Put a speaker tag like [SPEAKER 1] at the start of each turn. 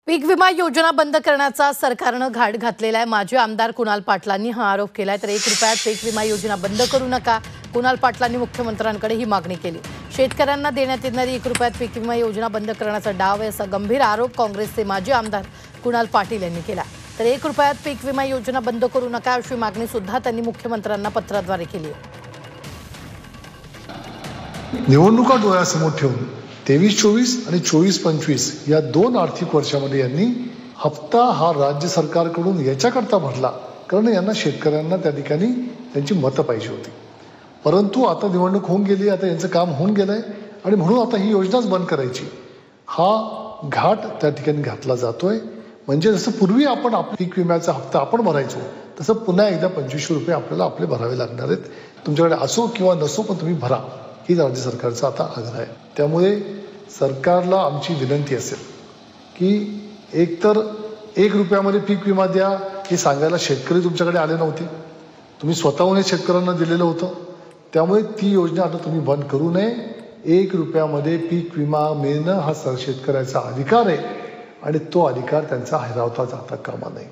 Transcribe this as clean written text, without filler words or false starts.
[SPEAKER 1] पीक विमा योजना बंद करण्याचा सरकारनं घाट घातलेला आहे। माजी आमदार कुणाल पाटलांनी हा आरोप केलाय। तर 1 रुपयात पीक विमा योजना बंद करू नका, कुणाल पाटलांनी मुख्यमंत्र्यांकडे ही मागणी केली। शेतकऱ्यांना देण्यात येणारी 1 रुपयात पीक विमा योजना बंद करण्याचा डाव आहे, असा गंभीर आरोप काँग्रेसचे माजी आमदार कुणाल पाटील यांनी केला। तर 1 रुपयात पीक विमा योजना बंद करू नका अशी मागणी सुद्धा त्यांनी मुख्यमंत्र्यांना पत्राद्वारे केली आहे।
[SPEAKER 2] निवडणुका डोळ्यासमोर ठेवून 23-24 आणि 24-25 या 2 आर्थिक वर्षामध्ये यांनी हप्ता हा राज्य सरकारकडून याच्याकरता भरला, कारण यांना शेतकऱ्यांना त्या ठिकाणी त्यांची मतं पाहिजे होती। परंतु आता निवडणूक होऊन गेली, आता यांचं काम होऊन गेलंय आणि म्हणून आता ही योजनाच बंद करायची हा घाट त्या ठिकाणी घातला जातोय। म्हणजे जसं पूर्वी आपण पीक विम्याचा हप्ता आपण भरायचो, तसं पुन्हा एकदा 2500 रुपये आपल्याला आपले भरावे लागणार आहेत। तुमच्याकडे असो किंवा नसो, पण तुम्ही भरा, ही राज्य सरकारचा आता आग्रह आहे। त्यामुळे सरकारला आमची विनंती असेल की एकतर 1 रुपयामध्ये पीक विमा द्या, हे सांगायला शेतकरी तुमच्याकडे आले नव्हते, तुम्ही स्वतःहून शेतकऱ्यांना दिलेलं होतं। त्यामुळे ती योजना आता तुम्ही बंद करू नये। 1 रुपयामध्ये पीक विमा मिळणं हा शेतकऱ्याचा अधिकार आहे आणि तो अधिकार त्यांचा हिरावता जाता कामा नये।